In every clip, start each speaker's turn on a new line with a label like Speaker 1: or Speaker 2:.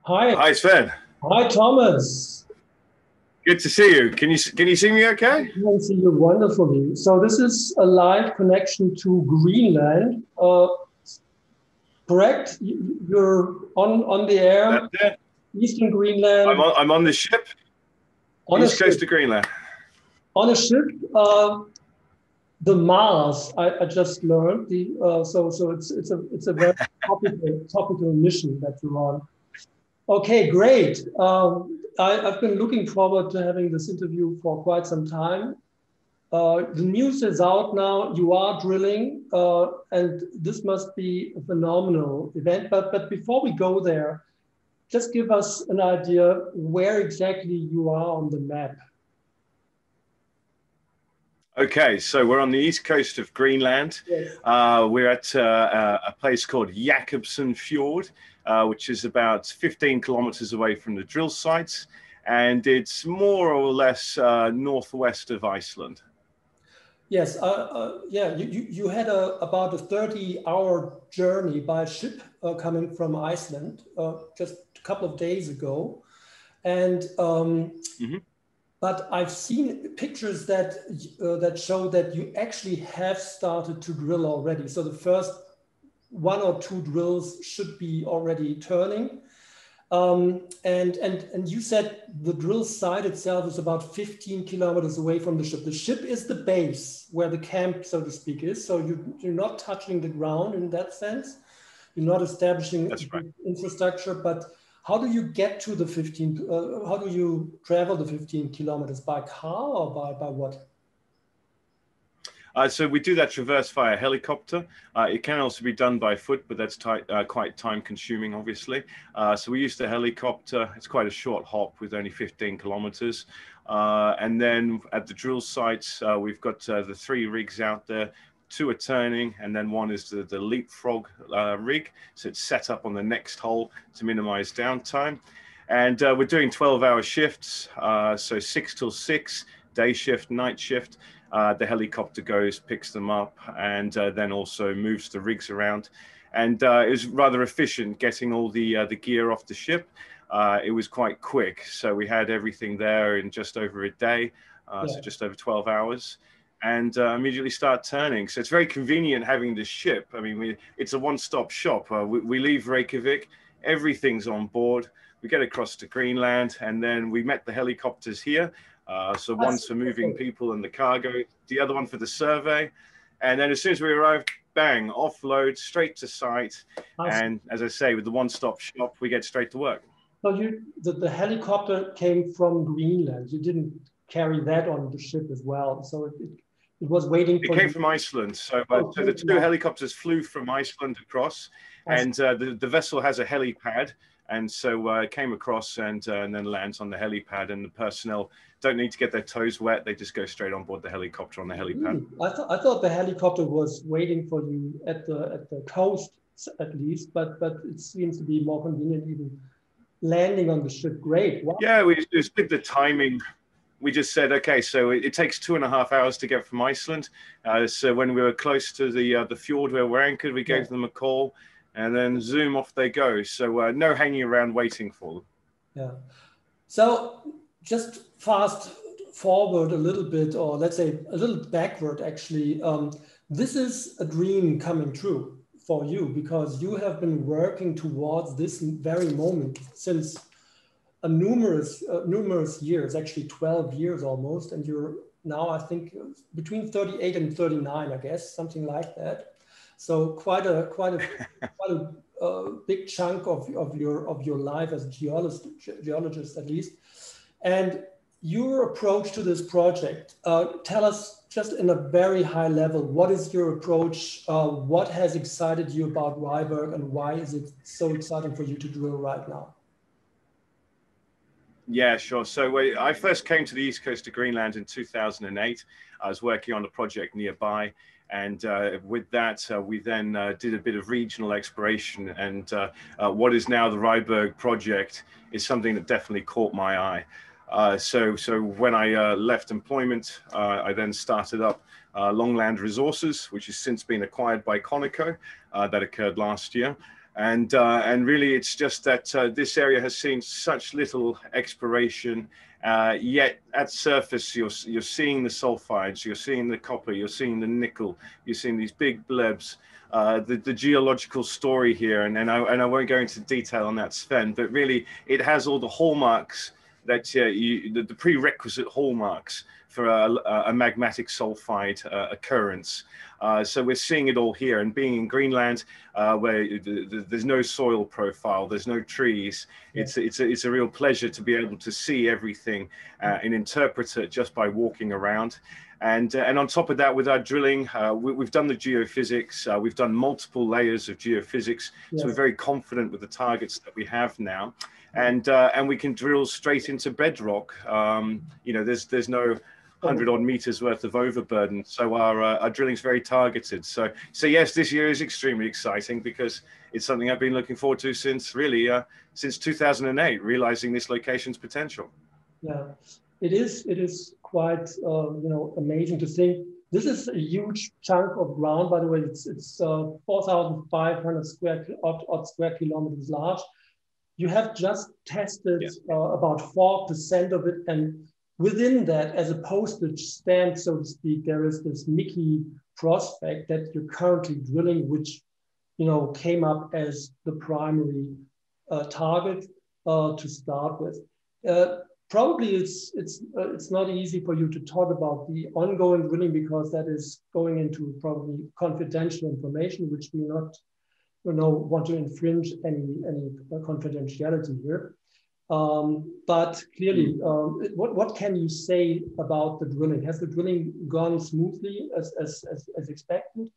Speaker 1: Hi,
Speaker 2: Hi Sven,
Speaker 1: hi Thomas.
Speaker 2: good to see you. Can you see me
Speaker 1: I
Speaker 2: okay?
Speaker 1: can see you wonderfully. So this is a live connection to Greenland, correct? You're on the
Speaker 2: That's
Speaker 1: air,
Speaker 2: it.
Speaker 1: Eastern Greenland,
Speaker 2: I'm on the ship,
Speaker 1: on a
Speaker 2: east
Speaker 1: ship.
Speaker 2: coast of Greenland.
Speaker 1: On a ship, the Mars. I just learned so it's a very topical mission that you're on. Okay, great. I've been looking forward to having this interview for quite some time. The news is out now. You are drilling, and this must be a phenomenal event. But before we go there, just give us an idea where exactly you are on the map.
Speaker 2: Okay, so we're on the east coast of Greenland.
Speaker 1: Yes.
Speaker 2: We're at a place called Jakobsen Fjord, which is about 15 kilometers away from the drill sites, and it's more or less northwest of Iceland.
Speaker 1: Yes. Yeah. You had about a 30-hour journey by ship coming from Iceland just a couple of days ago, and.
Speaker 2: Mhm.
Speaker 1: But I've seen pictures that show that you actually have started to drill already. So the first one or two drills should be already turning. And you said the drill site itself is about 15 kilometers away from the ship. The ship is the base where the camp, so to speak, is. So you're not touching the ground in that sense. You're not establishing
Speaker 2: That's right.
Speaker 1: infrastructure, but how do you get to the 15, how do you travel the 15 kilometers by car or by what?
Speaker 2: So we do that traverse via helicopter. It can also be done by foot, but that's quite time consuming, obviously. So we use the helicopter. It's quite a short hop with only 15 kilometers. And then at the drill sites, we've got the 3 rigs out there. 2 are turning, and then 1 is the leapfrog rig. So it's set up on the next hole to minimize downtime. And we're doing 12-hour shifts, so 6 till 6, day shift, night shift. The helicopter goes, picks them up, and then also moves the rigs around. And it was rather efficient getting all the gear off the ship. It was quite quick, so we had everything there in just over a day, so just over 12 hours. And immediately start turning. So it's very convenient having this ship. I mean, it's a one-stop shop. We leave Reykjavik, everything's on board. We get across to Greenland, and then we met the helicopters here. So one's for moving people and the cargo, the other one for the survey. And then as soon as we arrive, bang, offload, straight to site. And as I say, with the one-stop shop, we get straight to work.
Speaker 1: So the helicopter came from Greenland. You didn't carry that on the ship as well. So it was waiting for
Speaker 2: It came from Iceland. So, so the 2 helicopters flew from Iceland across, and the vessel has a helipad. And so it came across and then lands on the helipad, and the personnel don't need to get their toes wet. They just go straight on board the helicopter on the helipad.
Speaker 1: I thought the helicopter was waiting for you at the coast at least, but it seems to be more convenient even landing on the ship. Great. Wow.
Speaker 2: Yeah, we just did the timing. We just said, okay, so it takes 2.5 hours to get from Iceland. So when we were close to the fjord where we're anchored, we gave them a call, and then zoom, off they go. So no hanging around waiting for them.
Speaker 1: Yeah. So just fast forward a little bit, or let's say a little backward, actually. This is a dream coming true for you because you have been working towards this very moment since numerous years, actually 12 years almost, and you're now, I think, between 38 and 39, I guess, something like that. So quite a big chunk of your life as a geologist at least. And your approach to this project, tell us just in a very high level, what is your approach? What has excited you about Ryberg, and why is it so exciting for you to drill right now?
Speaker 2: Yeah, sure. So I first came to the east coast of Greenland in 2008. I was working on a project nearby. And with that, we then did a bit of regional exploration. And what is now the Ryberg project is something that definitely caught my eye. So when I left employment, I then started up Longland Resources, which has since been acquired by Conico. That occurred last year. And really, it's just that this area has seen such little exploration. Yet at surface, you're seeing the sulfides, you're seeing the copper, you're seeing the nickel, you're seeing these big blebs. The geological story here, and I won't go into detail on that, Sven, but really it has all the hallmarks that the prerequisite hallmarks for a magmatic sulfide occurrence. So we're seeing it all here, and being in Greenland, where there's no soil profile, there's no trees. Yeah. It's a real pleasure to be able to see everything and interpret it just by walking around. And on top of that, with our drilling, we've done the geophysics. We've done multiple layers of geophysics, yes. So we're very confident with the targets that we have now, and we can drill straight into bedrock. You know, there's no 100-odd meters worth of overburden, so our drilling's very targeted. So yes, this year is extremely exciting because it's something I've been looking forward to since really since 2008, realizing this location's potential. Yeah,
Speaker 1: it is quite you know, amazing to think. This is a huge chunk of ground, by the way. It's 4,500 square kilometers large. You have just tested about 4% of it, and within that, as a postage stamp, so to speak, there is this Mickey prospect that you're currently drilling, which, you know, came up as the primary target to start with. Probably it's not easy for you to talk about the ongoing drilling because that is going into probably confidential information, which we not, you know, want to infringe any confidentiality here. But clearly, what can you say about the drilling? Has the drilling gone smoothly as expected?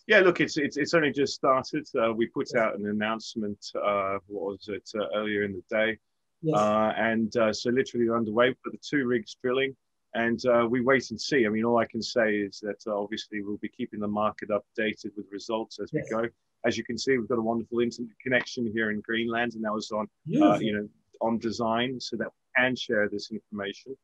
Speaker 2: Yeah, look, it's only just started. We put out an announcement, what was it, earlier in the day. Yes. And so literally underway for the 2 rigs drilling, and we wait and see. I mean, all I can say is that obviously we'll be keeping the market updated with results as we go. As you can see, we've got a wonderful internet connection here in Greenland, and that was on, you know, on design so that we can share this information.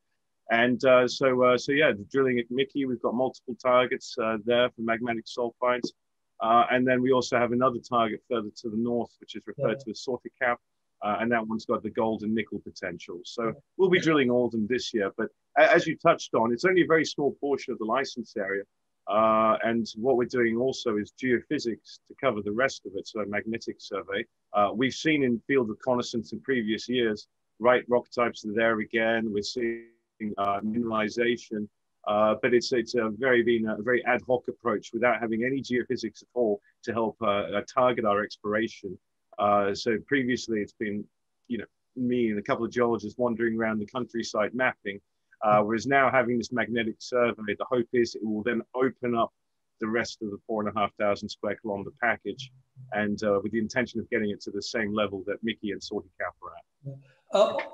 Speaker 2: And so yeah, the drilling at Mickey, we've got multiple targets there for magmatic sulfides. And then we also have another target further to the north, which is referred to as Sortikap, and that one's got the gold and nickel potential. So we'll be drilling all of them this year. But as you touched on, it's only a very small portion of the license area. And what we're doing also is geophysics to cover the rest of it, so a magnetic survey. We've seen in field reconnaissance in previous years, right rock types are there again. We're seeing mineralization, but it's been a very ad hoc approach without having any geophysics at all to help target our exploration. So previously it's been, you know, me and a couple of geologists wandering around the countryside mapping. Whereas now having this magnetic survey, the hope is it will then open up the rest of the 4,500 square kilometer package, and with the intention of getting it to the same level that Mickey and Sortikap are at.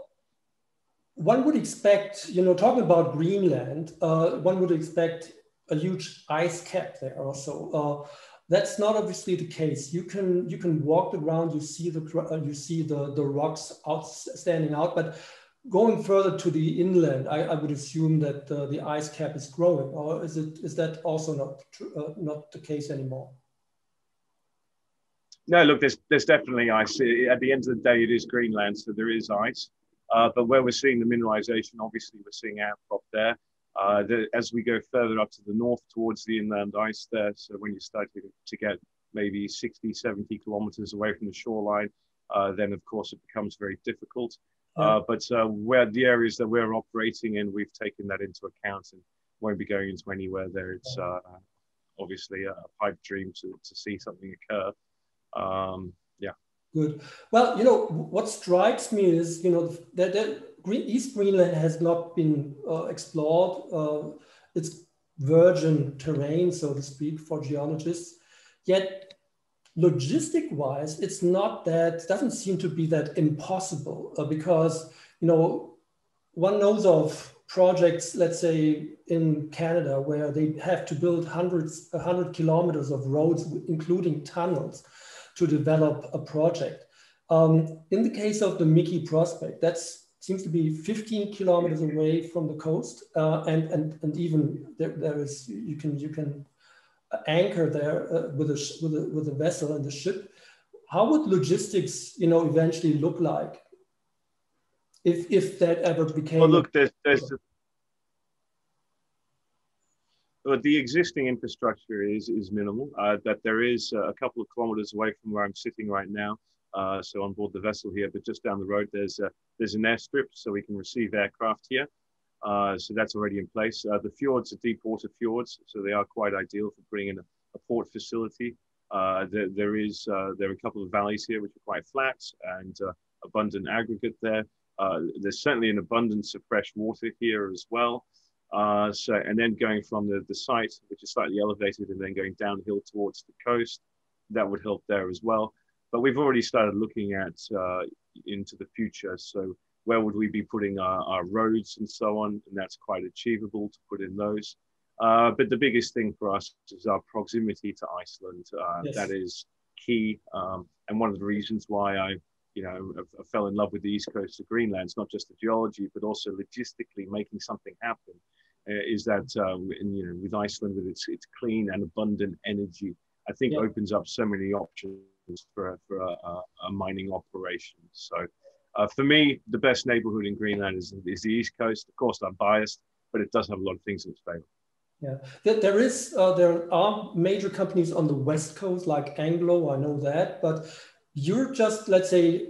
Speaker 1: One would expect, you know, talking about Greenland, one would expect a huge ice cap there also. That's not obviously the case. You can walk around, you see the rocks standing out, but going further to the inland, I would assume that the ice cap is growing, or is that also not the case anymore?
Speaker 2: No, look, there's definitely ice. At the end of the day, it is Greenland, so there is ice. But where we're seeing the mineralization, obviously we're seeing outcrop there. As we go further up to the north towards the inland ice there, so when you start to get maybe 60, 70 kilometers away from the shoreline, then of course it becomes very difficult. But where the areas that we're operating in, we've taken that into account and won't be going into anywhere there. It's obviously a pipe dream to see something occur. Yeah.
Speaker 1: Good. Well, you know, what strikes me is, you know, that East Greenland has not been explored. It's virgin terrain, so to speak, for geologists. Yet, logistic-wise, it's not that, doesn't seem to be that impossible because, you know, one knows of projects, let's say in Canada, where they have to build 100 kilometers of roads, including tunnels, to develop a project. In the case of the Mickey prospect, that seems to be 15 kilometers away from the coast, and even there is, you can anchor there with a vessel and the ship. How would logistics, eventually look like if that ever became?
Speaker 2: Well, look, well, the existing infrastructure is minimal. That there is a couple of kilometers away from where I'm sitting right now. So on board the vessel here, but just down the road, there's an airstrip, so we can receive aircraft here. So that's already in place. The fjords are deep water fjords, so they are quite ideal for bringing a port facility. There are a couple of valleys here which are quite flat and abundant aggregate there. There's certainly an abundance of fresh water here as well. And then going from the site, which is slightly elevated, and then going downhill towards the coast, that would help there as well. But we've already started looking at into the future. So where would we be putting our roads and so on? And that's quite achievable to put in those. But the biggest thing for us is our proximity to Iceland. Yes. That is key. And one of the reasons why I fell in love with the east coast of Greenland. It's not just the geology, but also logistically making something happen. Is that with Iceland, with its clean and abundant energy, I think opens up so many options for a mining operation. So for me, the best neighborhood in Greenland is the east coast. Of course, I'm biased, but it does have a lot of things in its favor.
Speaker 1: Yeah, there are major companies on the west coast like Anglo. I know that, but you're just, let's say,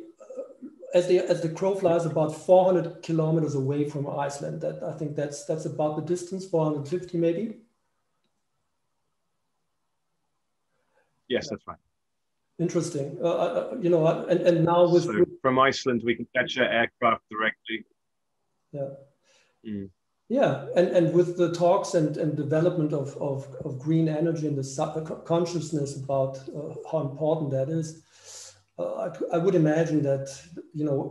Speaker 1: as the crow flies, about 400 kilometers away from Iceland. I think that's about the distance, 450 maybe.
Speaker 2: Yes, that's right.
Speaker 1: Interesting. And now with
Speaker 2: from Iceland, we can catch our aircraft directly.
Speaker 1: Yeah.
Speaker 2: Mm.
Speaker 1: Yeah, and with the talks and development of green energy and the consciousness about how important that is, I would imagine that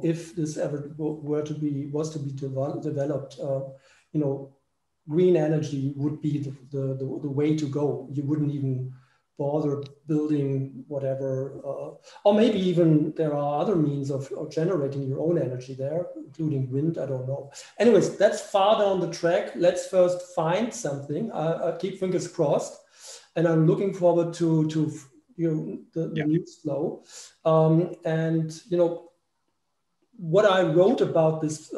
Speaker 1: if this ever was to be developed, green energy would be the way to go. You wouldn't even bother building whatever, or maybe even there are other means of generating your own energy there, including wind. I don't know. Anyways, that's far down the track. Let's first find something. I keep fingers crossed, and I'm looking forward to the news flow. And what I wrote about this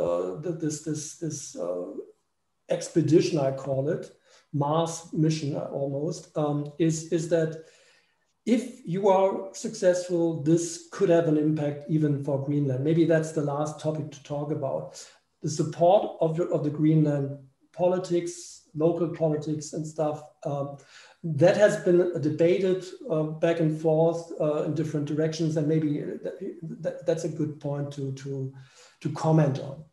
Speaker 1: expedition, I call it, Mars mission almost, is that if you are successful, this could have an impact even for Greenland. Maybe that's the last topic to talk about. The support of the Greenland politics, local politics and stuff, that has been debated back and forth in different directions, and maybe that's a good point to comment on.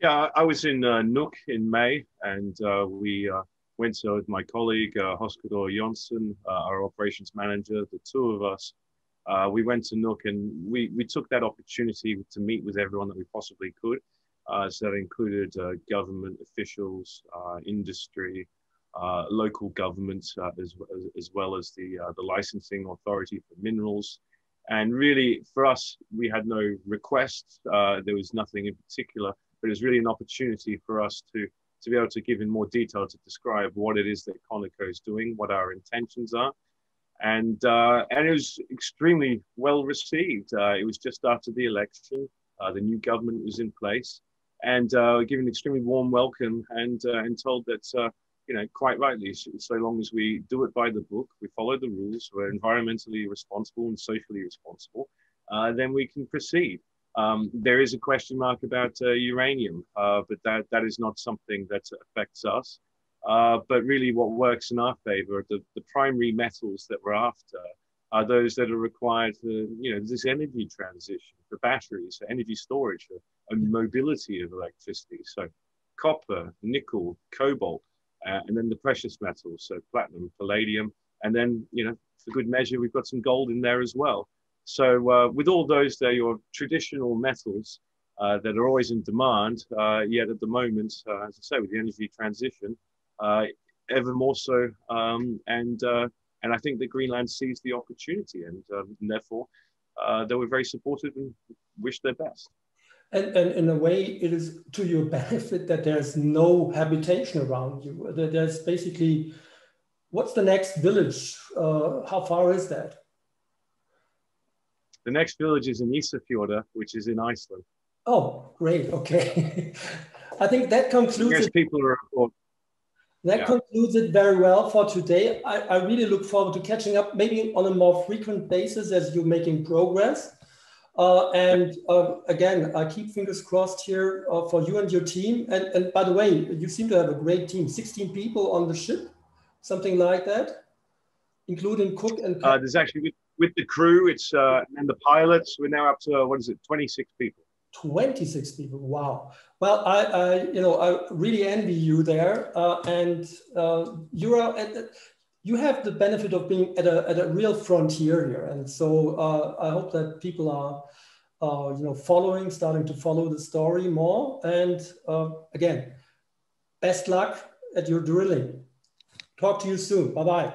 Speaker 2: Yeah, I was in Nuuk in May, and we went with my colleague, Hoskudor Jonsson, our operations manager, the two of us. We went to Nuuk, and we took that opportunity to meet with everyone that we possibly could. So that included government officials, industry, local governments, as well as the licensing authority for minerals. And really, for us, we had no requests. There was nothing in particular. But it was really an opportunity for us to be able to give in more detail to describe what it is that Conico is doing, what our intentions are. And it was extremely well received. It was just after the election. The new government was in place, and given an extremely warm welcome and told that, quite rightly, so long as we do it by the book, we follow the rules, we're environmentally responsible and socially responsible, then we can proceed. There is a question mark about uranium, but that is not something that affects us. But really what works in our favor, the primary metals that we're after are those that are required for, this energy transition, for batteries, for energy storage, and mobility of electricity. So copper, nickel, cobalt, and then the precious metals, so platinum, palladium, and then, for good measure, we've got some gold in there as well. So with all those, they're your traditional metals that are always in demand, yet at the moment, as I say, with the energy transition, ever more so. And I think that Greenland sees the opportunity, and therefore they were very supportive and wish their best.
Speaker 1: And in a way, it is to your benefit that there's no habitation around you. There's basically what's the next village? How far is that?
Speaker 2: The next village is in Ísafjörður, which is in Iceland.
Speaker 1: Oh, great. Okay. I think that concludes it.
Speaker 2: People are
Speaker 1: That concludes it very well for today. I really look forward to catching up maybe on a more frequent basis as you're making progress. Again, I keep fingers crossed here for you and your team. And by the way, you seem to have a great team, 16 people on the ship, something like that, including cook and
Speaker 2: there's actually with the crew, it's and the pilots, we're now up to, what is it, 26 people.
Speaker 1: 26 people, wow. Well, I really envy you there, you have the benefit of being at a real frontier here, and so I hope that people are starting to follow the story more. And again, best luck at your drilling. Talk to you soon. Bye bye.